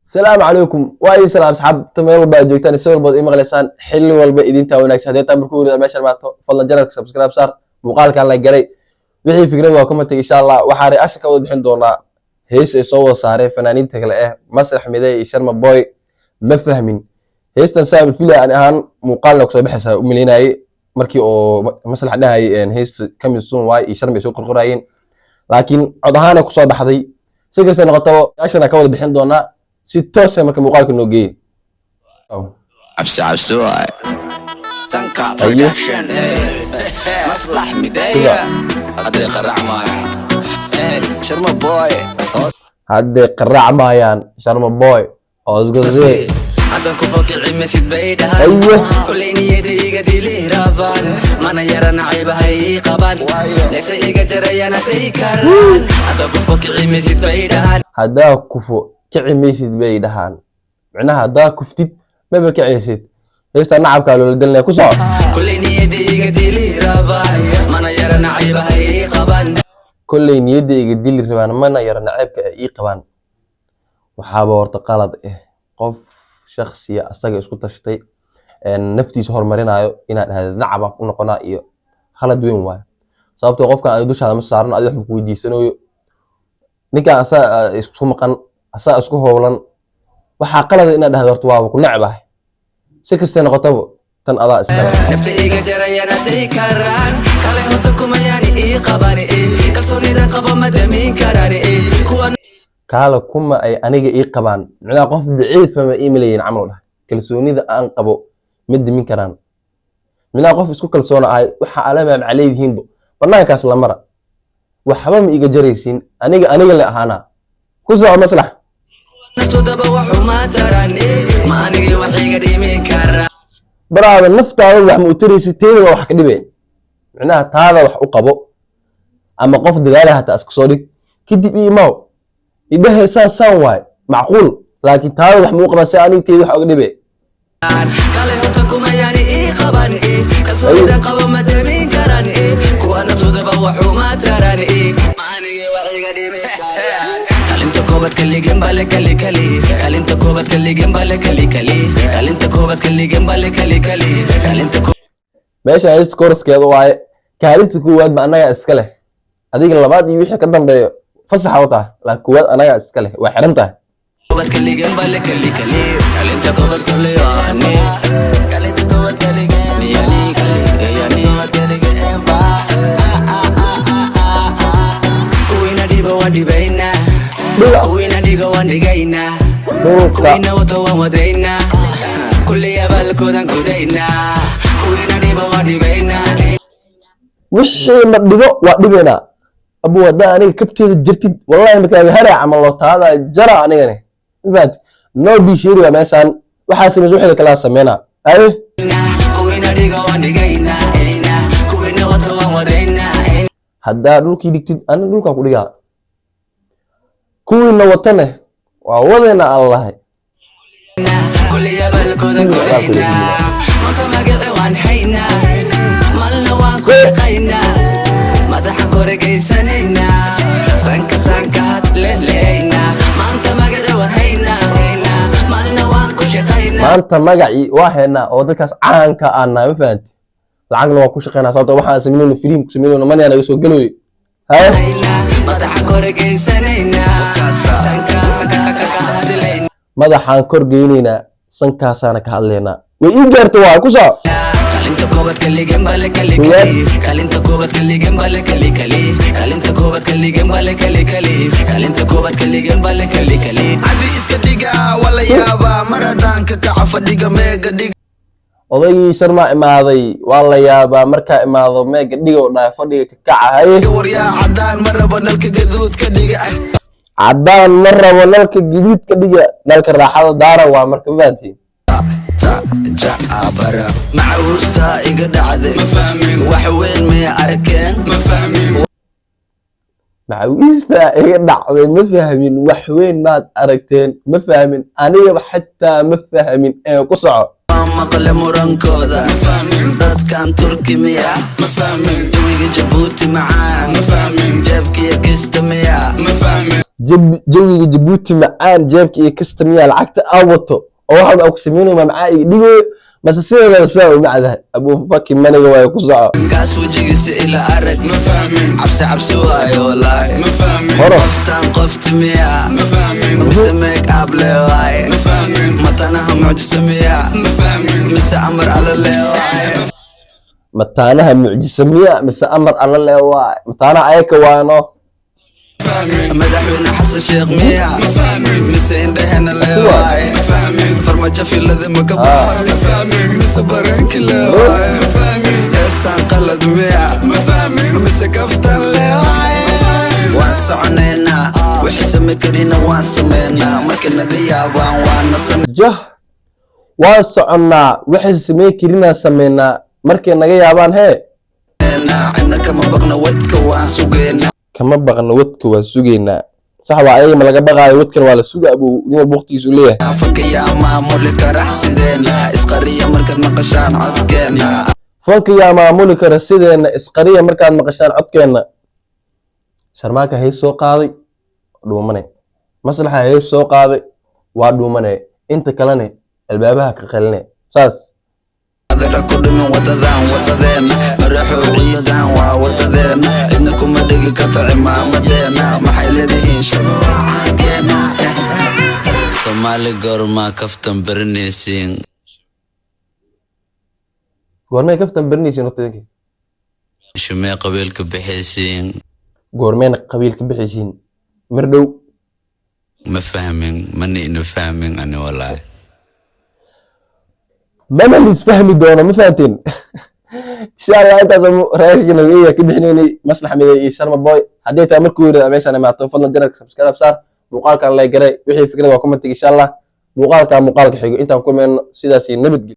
السلام عليكم واي سلام اصحاب تمام walba joogtaan sawir baad ima qaleysaan xilli walba idinta wanaagsan hadeeta markuu wada meesha maato fadlan janarka subscribe saar muuqaalka la galay wixii fikrad waa comment insha Allah waxa ay ashka wada bixin doonaa hees ay soo saaray fanaaniinta kale Masrax Miday iyo Sharma Boy ma fahmin heestan saab filaan ahaan muuqaalna ku soo bixisa u milinay markii oo Masrax dhahay hees kamid soon way iyo Sharma soo qorqorayeen laakiin cod ahaan ku soo baxday si kasta noqoto action ka wada bixin doonaa si toos ah marka muuqaalka noo geeyay عبسي واي تنكا برودكشن مصلح مدايا هدي قرع مايان شرما بوي هدي قرع مايان شرما بوي اوزغزي هدن كفوك عمسيد بيدها كل نيدي قدي لي رابان مانا يرى نعيب هاي قبان ليس إيقا جريانا تيكران هدن كفوك عمسيد بيدها هدا كفو كعميسيد بيدهان معناها هدا كفتيد ما بكعيسيد هيستا نعبك لو لدلنا كسو كل نيدي قدي لي رابان مانا يرى نعيب هاي قبان كل نيدي قدي لي رابان مانا يرى نعيبك اي قبان وحابة ورتقالد قف شخصية أساقا اسكو تشتي نفتي سهور مرينايو إنا هذا نعبا نقونا إيو خالد وين واي sababtoo qofkan ay dushaada ma saaran adiga wax ku weydiisanayo ninka asaa isku maqan asaa isku howlan waxa qalad inaad dhahdo horta waa ku nacbahay si kasta noqotaba tan adaa iska naftayga jarayana day karaan kale hoto kuma yaani ii qabani kalsoonida qaba madamin karani kuwan kala kuma ay aniga ii qabaan macna qof daciif ma iimayeen camal dhahay kalsoonida aan qabo madamin karaan macna qof isku kalsoona ay waxa alama macaleedihiin banaankaas la mara waxba ma iga jaraysin aniga la ahaana ku soo maslax naftooda waxu ma tarani ma aniga waxiga dhimi kara baraada naftaada wax ma u taraysid teeda wax ka dhibeen macnaha taada wax u qabo ama qof dadaal ah taas ku soo dhig kadib iimaw ibaha saan waay macquul laakiin taada wax ma u qabaa si aniga teeda wax uga dhibeen kale hoto kuma yaani ii qaban kalsoonida qaba madamin karani kuwa naftooda waxu ma tarani ma aniga waxiga dhimi kara kalinta koobad kaligan bale kali kalinta koobad kaligan bale kali kalinta koobad kaligan bale kali kalinta meesha heesta kooraskeeda waaye kaalinta koowaad ba anaga iska leh adiga labaad iyo wixii ka dambeeyo fasaxa wata la koowaad anaga iska leh waa xiran tahay koobad kaligan bale kali kalinta koobad kaligan kalinta koobad kaligan yani kuwina diba wadibayna kuwina diga wandigayna kuwina wato wadayna kulli abalkoodan gudayna kuwina diba wadibayna wixii ma dhigo waa dhibayna abu wada aniga kabteeda jirtid wallahi markaa hare amal loo taada jara anigane ibaad no bi sheeriga meeshan waxa sameeyay wixii kala sameeyna ay kuwina diga wandigayna kuwina wato wadayna hadda dhulkii dhigtid ana dhulka ku dhigaa kuwina watane waa wadayna Allah kulli abalkoodan gudayna manta magaca waan hayna malna waan ku shaqayna madaxan korgeysanayna sanka leeleyna manta magaca waan hayna malna waan ku shaqayna maanta magaci waa hayna oo dadkaas caanka aan ma fahanti lacagna waa ku shaqeynaa sababtoo waxaan sameeyno film ku sameeyno man yana soo galooy hay madaxan korgeysanayna sanka hadlayna madaxan korgeynayna sankaasana ka hadlayna way ii gaartay waa ku soo kalinta koobad kaligan bale kali kalinta koobad kaligan bale kali kalinta koobad kaligan bale kali kalinta koobad kaligan bale kali adi iska diga wala yaaba maradaanka ka fadhiga meega dig odaygii Sharma imaaday waa la yaabaa markaa imaado meega dhigo dhaay fadhiga ka kacahay waryaa cadaan maraba nalka gaduud ka dhiga cadaan maraba nalka gaduud ka dhiga nalka raaxada daara waa marka faantii abara macawusta iga dhacday ma fahmin wax weyn ma arkeen ma fahmin macawusta iga dhacday ma fahmin wax weyn maad aragteen ma fahmin aniga xataa ma fahmin ee ku soco maqle murankooda ma fahmin dadkan turki miya ma fahmin jawiga jabuuti macaan ma fahmin jeebkiya gista miya ma fahmin jawiga Jabuuti macaan jeebka iyo kastamiya lacagta awato oo waxa uu ku sameeyay macaa ii dhigo bas sideeda soo u macdahay abu faki maniga way ku soco kaas wajigiisa ila arag ma fahmin cabsi waayo wallahi ma fahmin qoftan qofti miya ma fahmin misamek able waaye ma fahmin matanaha mucjiso miya ma fahmin misa amar ala leewaay mataanaha mucjiso miya misa amar ala leewaay mataanaha ayaka waano madaxweyne xasan sheekh miya ma fahmin mise indhahena leewaay ma fahmin farmaajo filada ma gabaay ma fahmin mise bareenki leewaay ma fahmin heestaan qalad miya ma fahmin mise kaftan leewaay waan soconaynaa wixii same karina waan sameynaa marka naga yaabaan waana jah waan soconnaa wixii samey karina sameynaa markay naga yaabaan hee cidna kama baqna wadka waan sugeynaa kama baqna wadka waan sugeynaa sax waa ayaga ma laga baqaayo wadkan waa la sugaa abuu nin walba waqtigiisu leeyahay fanka yaa maamuli kara sideena isqariya markaad maqashaan codkeena fanka yaa maamuli kara sideena isqariya markaad maqashaan codkeena sharmaaka hay soo qaaday dhuumane maslaxa hay soo qaaday waa dhuumane inta kalena albaabaha ka qalne saas adala ku dhiman wadadeena maraxo ciidan waa wadadeena cidna kuma dhigi karta cimaamadeena maxay leedihiin shabacaankeena Soomaali goorma kaftan baranaysiin goormay kaftan baranaysiin waqtiga shumee qabiilka bixaysiin goormeena qabiilka bixaysiin mar dhow ma fahmin mani ina fahmin ani wallahi mana isfahmi doono ma fahanteen insha Allah intaas raashigana weeyaa ka bixinaynay maslax miday iyo sharma boy haddii taa markuu yiraahdo meeshan imaato fadlan janarka subscribe saar muuqaalkan like garay wixii fikrad waa comment insha Allah muuqaalka xigo intaan ku meeno sidaas nabadgelyo